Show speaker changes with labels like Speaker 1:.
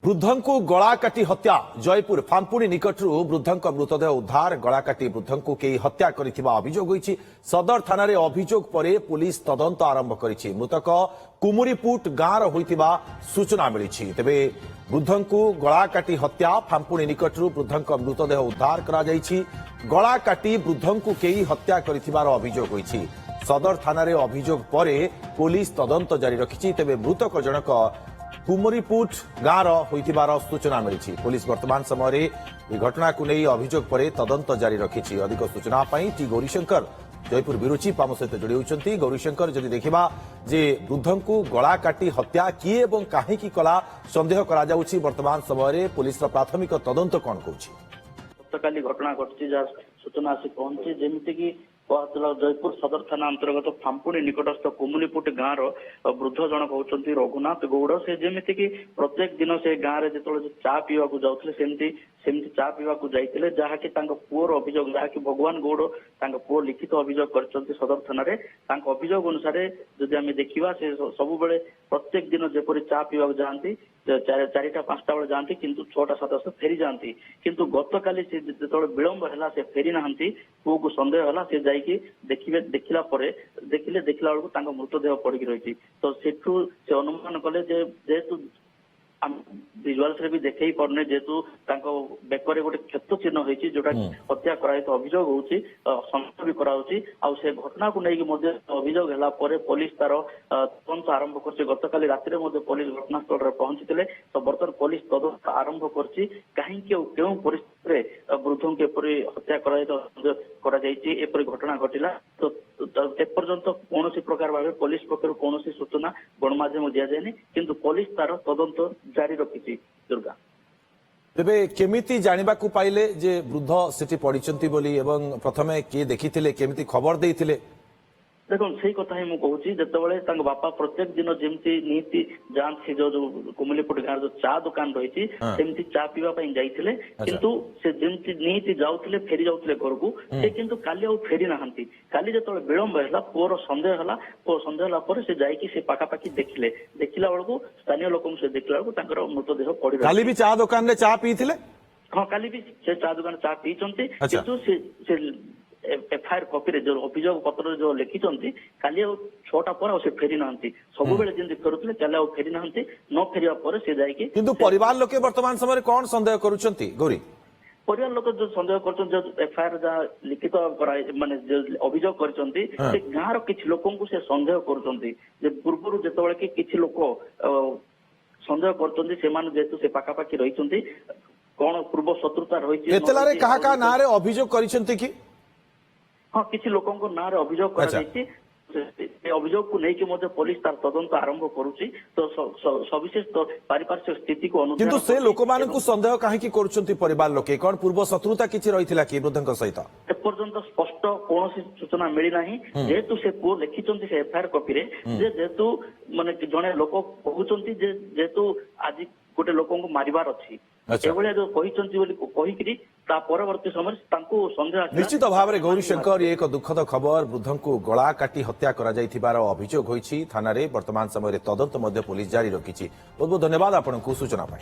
Speaker 1: वृद्धंकु गला काटी हत्या जयपुर फांपुड़ी निकटू वृद्धंक मृतदेह उद्धार गला काटी वृद्धंकु केही हत्या करिथिबा अभियोग होईछि। सदर थाना अभियोग पर पुलिस तदंत आरंभ करिछि। मृतक कुमुरीपुट गांर होइतिबा सूचना मिलिछि। तेबे वृद्धंकु गला काटी हत्या फांपुड़ी निकटू वृद्धंक मृतदेह उद्धार करा जाईछि। गला काटी वृद्धंकु केही हत्या करिथिबार अभियोग होईछि। सदर थाना अभियोग पर पुलिस तदंत जारी रखिछि। तेबे मृतक जनक कुमुरीपुट गांर होइतिबार सूचना मिली। पुलिस वर्तमान समय घटना को नहीं अभियोग पर तदंत जारी रखिछि। अधिक सूचना टी गौरीशंकर जयपुर बिरुचि आम सहित जोड़ी होती। गौरीशंकर जदि देखा जे वृद्धं को गला काटी हत्या किए और कहीं कला सन्देह करा जाउछि। वर्तमान समय पुलिस प्राथमिक तदंत कौन कहछि।
Speaker 2: गतकाली घटना घटी जहाँ सूचना आसी पहुंची जमीती कि जयपुर सदर थाना अंतर्गत फांपुड़ी निकटस्थ कुमुलीपुट गांव वृद्ध जनक होती रघुनाथ गौड़। से जमीती कि प्रत्येक दिन से गाँव में जो चा पीवा जाते सेमती चा पीवा जाते जहाँकि पुअर अभियोग जहाँकि भगवान गौड़ पुओ लिखित अभियोग कर सदर थाना अभियोग अनुसार जदि आम देखा से सब प्रत्येक दिन जपरी चा पीवा जाती 4टा-5टा बेले जाती किंतु 6टा-7टा फेरी जाती किंतु गतकाली से जो विलंब है से फेरी ना पुओ को सन्देह है से जाइए देखला देखिले देखला बेलू मृतदेह पड़ी रही। तो सेठू से अनुमान कले जेहेतु विजुआल्स रे भी देखई परने जेतु बेकरे गोटे क्षत चिन्ह होती जोटा हत्या कराई तो अभियोग होची संशय भी कराउची आ से घटना को लेकिन अभियोग है पुलिस तार तदंत आरंभ कर गतकाली राति पुलिस घटनास्थल में पहुंची। तो बर्तमान पुलिस तदंत आरंभ कर कहीं क्यों परिस्थिति वृद्धों के हत्या कराई घटना घटिला। तो एपर्यंत कौन प्रकार भाव पुलिस पक्ष कौन सूचना गणमाध्यम दि जाए किंतु पुलिस तार तदंत जारी रखी। दुर्गा
Speaker 1: तेबे केमिति जानिबा को पाइले जे वृद्ध सेठी पड़िचंती बोली एवं प्रथमे किए देखिथिले केमिति खबर देइथिले।
Speaker 2: देखो से कथा ही मुझे जिते बापा प्रत्येक दिन जमी नीति जाती जो कुमुलीपुट गाँव जो चा दुकान रही सेमती चा पीवा जाते किंतु से जमी नीति जाऊे फेरी जाते घर को से किंतु काली आ फेरी ना काली जो विलंब है पुअर सन्देह है पुओ सन्देह है से जाकि से पाखापाखि देखला बेलू स्थानीय लोक से देखला बेलू मृतदेह पड़ी
Speaker 1: काली भी चा दुकान चा पीथिले।
Speaker 2: हाँ काली भी से चा दुकान चा पीछे किंतु एफआईआर कॉपी जो अभियोग पत्र जो लिखिं काली 6टा पर से फेरी ना सब जमी फेरुले काली फेरी ना न फेरिया पर से जाकि
Speaker 1: किंतु परिवार लोक वर्तमान समय कौन सन्देह करुछंती गौरी
Speaker 2: परिवार लोक जो सन्देह कर एफआईआर जहाँ लिखित माने अभियोग कर गाँव किसी लोक से सन्देह कर पूर्व जो किसी लोक सन्देह कर जेतु से पाखापाखि रही कौन पूर्व शत्रुता रही
Speaker 1: अभियोग कर
Speaker 2: हाँ किसी लोकों को ना अभियोग कर अभियोग को लेकिन पुलिस तार तदंत आरंभ करुच्ची। तो सविशेष तो पारिपार्श्विक स्थिति को
Speaker 1: अनुसार से लोक मानकु संदेह कहीं कर परिवार लोके कौन पूर्व शत्रुता किछि रहिथिला कि वृद्धंक सहित
Speaker 2: एपर्यंत स्पष्ट कौन सूचना मिली ना जेहेतु से पुओ लिखिं से एफआईआर कॉपी रे जेहेतु माने जड़े लोक कहते जेहेतु आज गोटे लोक मारिबार अच्छी एभलिया जो कही परवर्ती समय सन्देह
Speaker 1: निश्चित भाव में गौरीशंकर एक दुखद खबर वृद्धं को गला काटी हत्या करा जाइथिबार अभियोग होईछि थाना रे। वर्तमान समय तदंत पुलिस जारी रखिछि। बहुत बहुत धन्यवाद आपन को सूचना पाई।